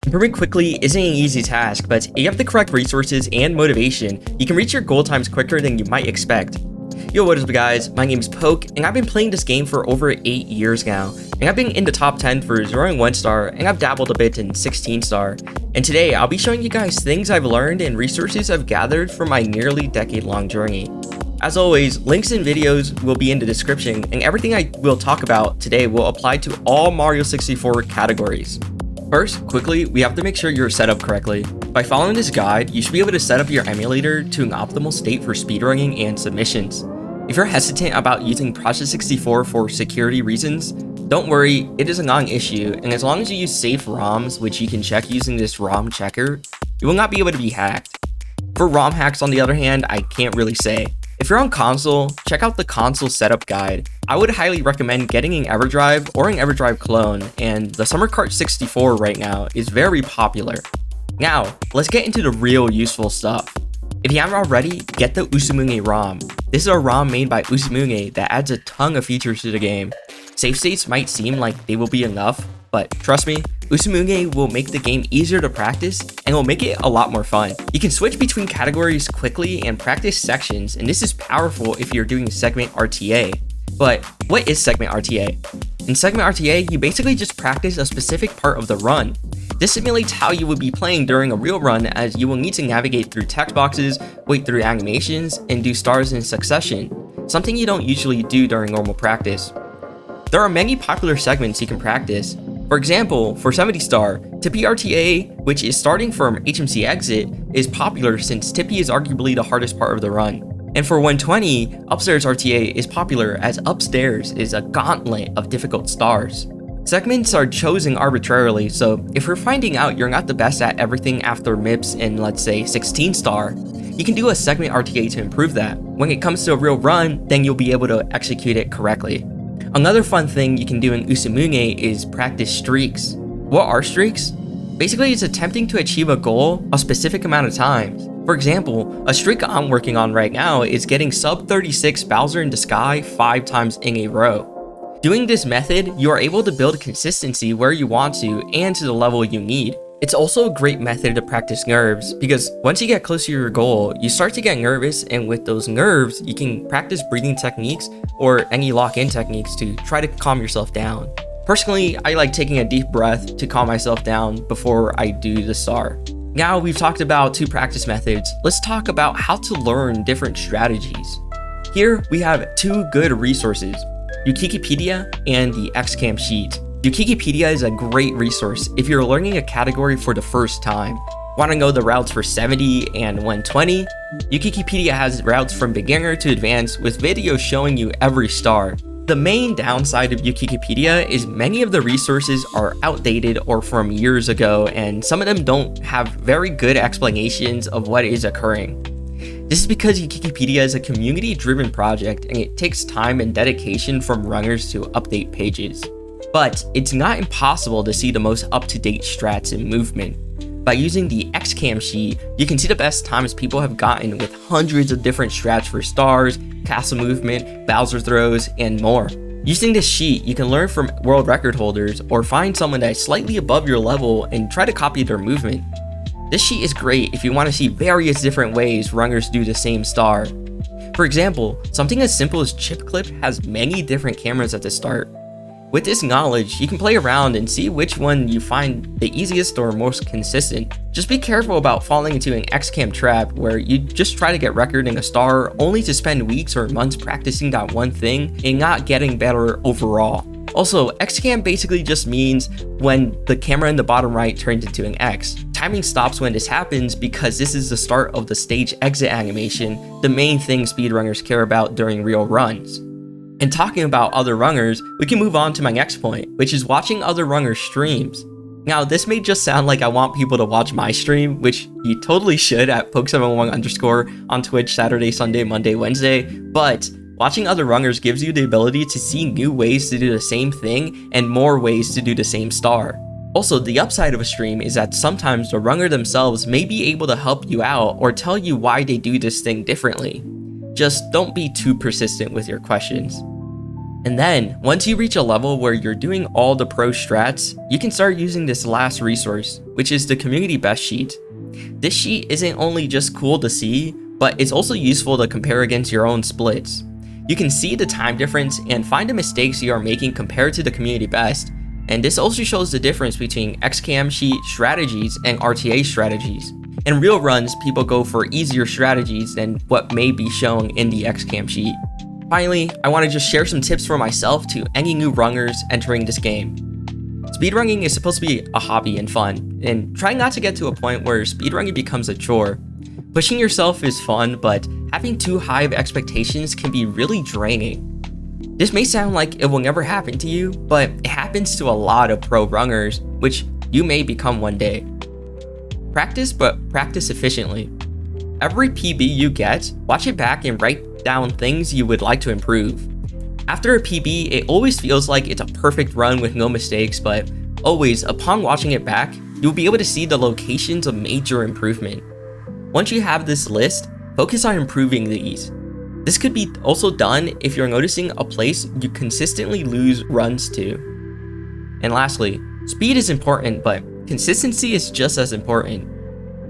Improving quickly isn't an easy task, but if you have the correct resources and motivation, you can reach your goal times quicker than you might expect. Yo, what is up guys, my name is Poke, and I've been playing this game for over 8 years now, and I've been in the top 10 for 0 and 1 star, and I've dabbled a bit in 16 star. And today, I'll be showing you guys things I've learned and resources I've gathered from my nearly decade-long journey. As always, links and videos will be in the description, and everything I will talk about today will apply to all Mario 64 categories. First, quickly, we have to make sure you're set up correctly. By following this guide, you should be able to set up your emulator to an optimal state for speedrunning and submissions. If you're hesitant about using Project 64 for security reasons, don't worry, it is a non-issue, and as long as you use safe ROMs, which you can check using this ROM checker, you will not be able to be hacked. For ROM hacks on the other hand, I can't really say. If you're on console, check out the console setup guide. I would highly recommend getting an EverDrive or an EverDrive clone, and the Summer Cart 64 right now is very popular. Now, let's get into the real useful stuff. If you haven't already, get the Usumunge ROM. This is a ROM made by Usumunge that adds a ton of features to the game. Save states might seem like they will be enough, but trust me, Usumunge will make the game easier to practice and will make it a lot more fun. You can switch between categories quickly and practice sections, and this is powerful if you're doing segment RTA. But what is segment RTA? In segment RTA, you basically just practice a specific part of the run. This simulates how you would be playing during a real run, as you will need to navigate through text boxes, wait through animations, and do stars in succession, something you don't usually do during normal practice. There are many popular segments you can practice. For example, for 70 star, Tippy RTA, which is starting from HMC exit, is popular since Tippy is arguably the hardest part of the run. And for 120, Upstairs RTA is popular as Upstairs is a gauntlet of difficult stars. Segments are chosen arbitrarily, so if you're finding out you're not the best at everything after MIPS in, let's say, 16 star, you can do a segment RTA to improve that. When it comes to a real run, then you'll be able to execute it correctly. Another fun thing you can do in Usumunge is practice streaks. What are streaks? Basically, it's attempting to achieve a goal a specific amount of times. For example, a streak I'm working on right now is getting sub 36 Bowser in the Sky 5 times in a row. Doing this method, you are able to build consistency where you want to and to the level you need. It's also a great method to practice nerves, because once you get close to your goal, you start to get nervous, and with those nerves, you can practice breathing techniques or any lock-in techniques to try to calm yourself down. Personally, I like taking a deep breath to calm myself down before I do the star. Now we've talked about 2 practice methods, let's talk about how to learn different strategies. Here we have 2 good resources, Wikipedia and the XCAM sheet. Wikipedia is a great resource if you're learning a category for the first time. Want to know the routes for 70 and 120? Wikipedia has routes from beginner to advanced with videos showing you every star. The main downside of Wikipedia is many of the resources are outdated or from years ago, and some of them don't have very good explanations of what is occurring. This is because Wikipedia is a community-driven project and it takes time and dedication from runners to update pages. But it's not impossible to see the most up-to-date strats in movement. By using the XCAM sheet, you can see the best times people have gotten with hundreds of different strats for stars, castle movement, Bowser throws, and more. Using this sheet, you can learn from world record holders or find someone that's slightly above your level and try to copy their movement. This sheet is great if you want to see various different ways runners do the same star. For example, something as simple as chip clip has many different cameras at the start. With this knowledge, you can play around and see which one you find the easiest or most consistent. Just be careful about falling into an XCAM trap where you just try to get recording a star only to spend weeks or months practicing that one thing and not getting better overall. Also, XCAM basically just means when the camera in the bottom right turns into an X. Timing stops when this happens because this is the start of the stage exit animation, the main thing speedrunners care about during real runs. And talking about other runners, we can move on to my next point, which is watching other runners' streams. Now, this may just sound like I want people to watch my stream, which you totally should at poke71 on Twitch Saturday, Sunday, Monday, Wednesday, but watching other runners gives you the ability to see new ways to do the same thing and more ways to do the same star. Also, the upside of a stream is that sometimes the runner themselves may be able to help you out or tell you why they do this thing differently. Just don't be too persistent with your questions. And then, once you reach a level where you're doing all the pro strats, you can start using this last resource, which is the community best sheet. This sheet isn't only just cool to see, but it's also useful to compare against your own splits. You can see the time difference and find the mistakes you are making compared to the community best, and this also shows the difference between XCAM sheet strategies and RTA strategies. In real runs, people go for easier strategies than what may be shown in the XCAM sheet. Finally, I want to just share some tips for myself to any new runners entering this game. Speedrunning is supposed to be a hobby and fun, and try not to get to a point where speedrunning becomes a chore. Pushing yourself is fun, but having too high of expectations can be really draining. This may sound like it will never happen to you, but it happens to a lot of pro runners, which you may become one day. Practice, but practice efficiently. Every PB you get, watch it back and write down things you would like to improve. After a PB, it always feels like it's a perfect run with no mistakes, but always, upon watching it back, you'll be able to see the locations of major improvement. Once you have this list, focus on improving these. This could be also done if you're noticing a place you consistently lose runs to. And lastly, speed is important, but consistency is just as important.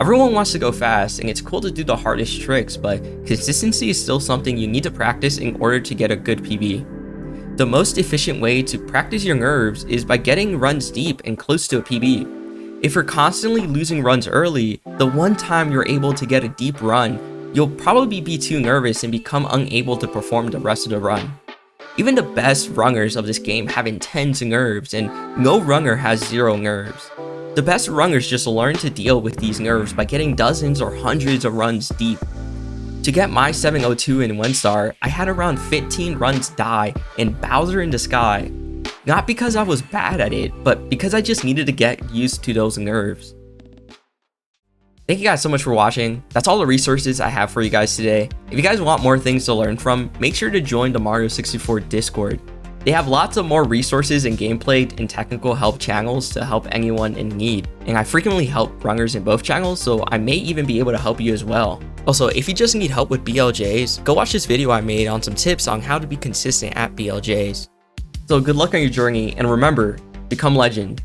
Everyone wants to go fast, and it's cool to do the hardest tricks, but consistency is still something you need to practice in order to get a good PB. The most efficient way to practice your nerves is by getting runs deep and close to a PB. If you're constantly losing runs early, the one time you're able to get a deep run, you'll probably be too nervous and become unable to perform the rest of the run. Even the best runners of this game have intense nerves, and no runner has zero nerves. The best runners just learn to deal with these nerves by getting dozens or hundreds of runs deep. To get my 702 in 1 star, I had around 15 runs die in Bowser in the Sky. Not because I was bad at it, but because I just needed to get used to those nerves. Thank you guys so much for watching. That's all the resources I have for you guys today. If you guys want more things to learn from, make sure to join the Mario 64 Discord. They have lots of more resources and gameplay and technical help channels to help anyone in need. And I frequently help runners in both channels, so I may even be able to help you as well. Also, if you just need help with BLJs, go watch this video I made on some tips on how to be consistent at BLJs. So good luck on your journey, and remember, become legend.